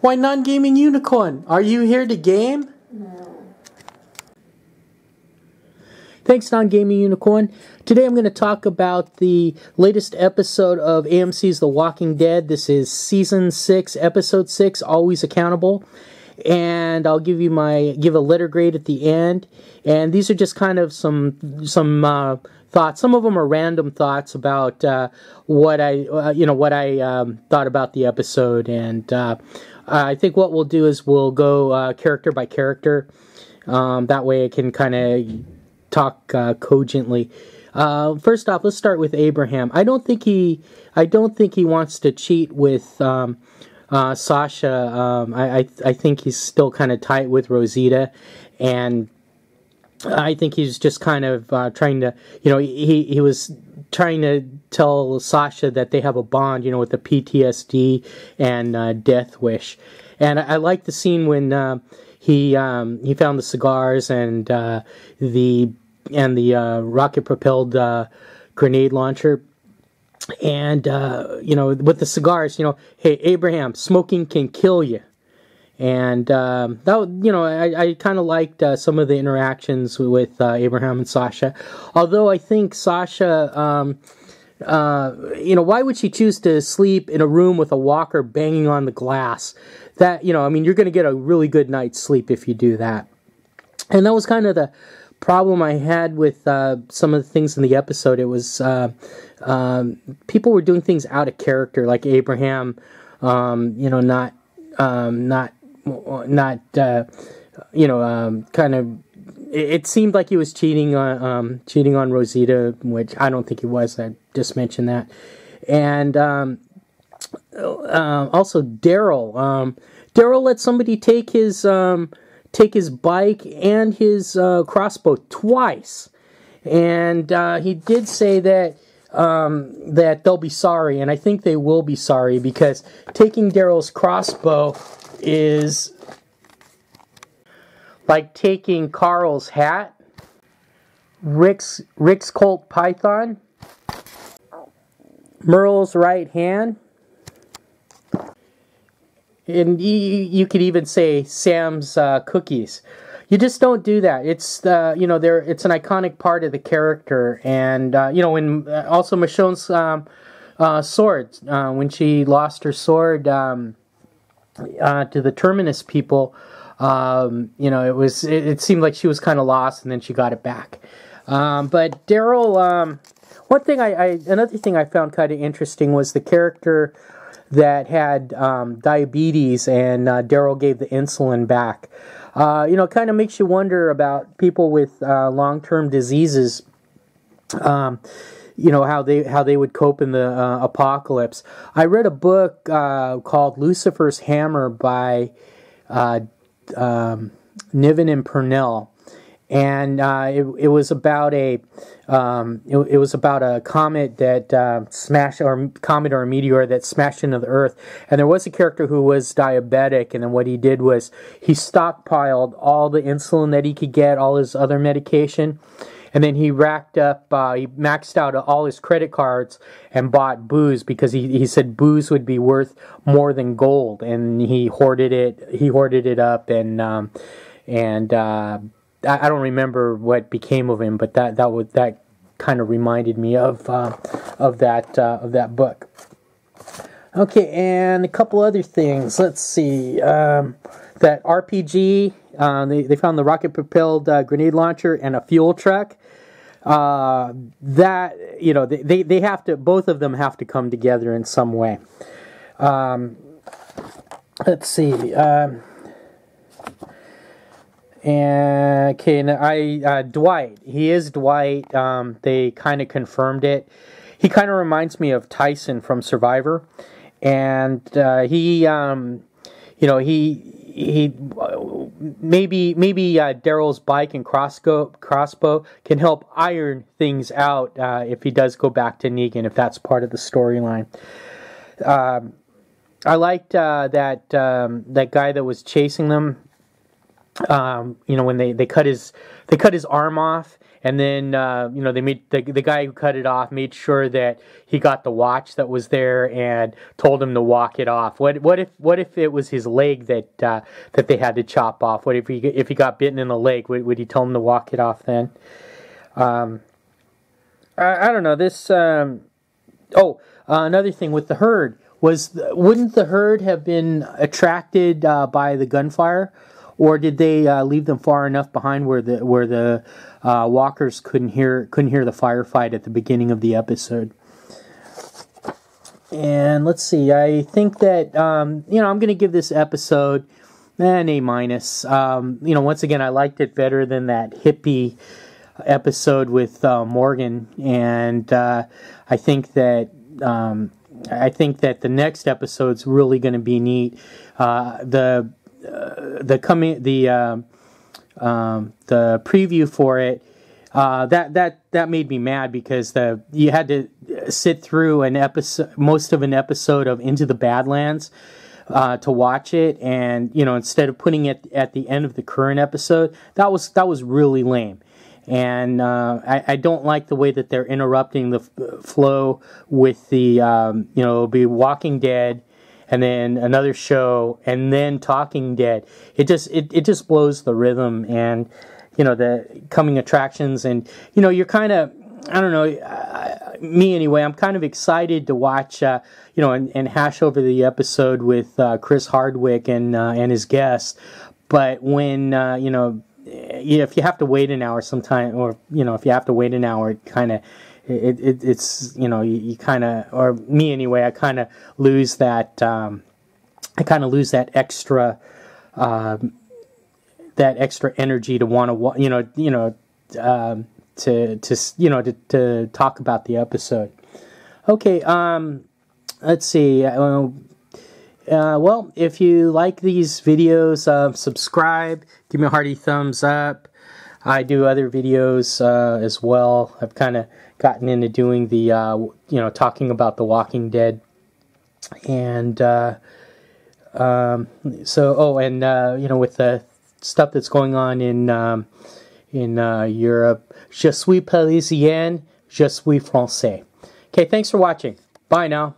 Why non-gaming unicorn? Are you here to game? No. Thanks, non-gaming unicorn. Today I'm going to talk about the latest episode of AMC's The Walking Dead. This is Season 6, Episode 6, Always Accountable. And I'll give a letter grade at the end. And these are just kind of some thoughts. Some of them are random thoughts about what I thought about the episode. And I think what we'll do is we'll go character by character. That way I can kind of talk cogently. First off, let's start with Abraham. I don't think he wants to cheat with Sasha. I think he's still kind of tight with Rosita, and I think he's just kind of trying to, he was trying to tell Sasha that they have a bond, with the PTSD and death wish. And I like the scene when he found the cigars and the rocket propelled grenade launcher. And with the cigars, hey, Abraham, smoking can kill you. And I kind of liked some of the interactions with Abraham and Sasha. Although I think Sasha, why would she choose to sleep in a room with a walker banging on the glass? That, you're going to get a really good night's sleep if you do that. And that was kind of the problem I had with some of the things in the episode. It was people were doing things out of character, like Abraham, kind of. It seemed like he was cheating on Rosita, which I don't think he was. I just mentioned that, and also Daryl. Daryl let somebody take his bike and his crossbow twice, and he did say that they'll be sorry, and I think they will be sorry, because taking Daryl's crossbow is like taking Carl's hat, Rick's Colt Python, Merle's right hand, and you could even say Sam's cookies. You just don't do that. It's it's an iconic part of the character, and when also Michonne's sword, when she lost her sword to the Terminus people, it seemed like she was kind of lost, and then she got it back. But Daryl, another thing I found kind of interesting was the character that had diabetes, and Daryl gave the insulin back. Kind of makes you wonder about people with long-term diseases. How they would cope in the apocalypse. I read a book called Lucifer's Hammer by Niven and Purnell, and it was about a comet that smashed, or comet or a meteor that smashed into the Earth. And there was a character who was diabetic, and then what he did was he stockpiled all the insulin that he could get, all his other medication, and then he racked up, he maxed out all his credit cards and bought booze, because he said booze would be worth more than gold, and he hoarded it up, and I don't remember what became of him, but that kind of reminded me of that book. Okay, and a couple other things. Let's see. That RPG, they found the rocket-propelled grenade launcher and a fuel truck. They have to, both of them have to come together in some way. Let's see. Dwight. He is Dwight. They kind of confirmed it. He kind of reminds me of Tyson from Survivor, and maybe Daryl's bike and crossbow can help iron things out if he does go back to Negan, if that's part of the storyline. I liked that guy that was chasing them. When they cut his arm off, and then you know, they made the guy who cut it off made sure that he got the watch that was there and told him to walk it off. What if it was his leg that that they had to chop off? What if he got bitten in the leg? Would he tell him to walk it off then? I don't know this. Another thing with the herd was, wouldn't the herd have been attracted by the gunfire, or did they leave them far enough behind where the walkers couldn't hear the firefight at the beginning of the episode? And let's see. I think that you know, I'm going to give this episode an A minus. You know, once again, I liked it better than that hippie episode with Morgan, and I think that the next episode's really going to be neat. The preview for it, that made me mad, because you had to sit through most of an episode of Into the Badlands to watch it, and you know, instead of putting it at the end of the current episode, that was really lame. And I don't like the way that they're interrupting the flow with the you know, it'll be Walking Dead, and then another show, and then Talking Dead. It just blows the rhythm, and you know, the coming attractions, and you know, you're kind of, I don't know, me anyway, I'm kind of excited to watch you know, and hash over the episode with Chris Hardwick and his guests. But when you know, if you have to wait an hour sometime, or you know, if you have to wait an hour, it's you know, you kind of, or me anyway, I kind of lose that extra energy to want to to talk about the episode. Okay, let's see. Well, if you like these videos, subscribe, give me a hearty thumbs up. I do other videos as well. I've kind of gotten into doing the, you know, talking about The Walking Dead. And you know, with the stuff that's going on in Europe, je suis parisien, je suis français. Okay, thanks for watching. Bye now.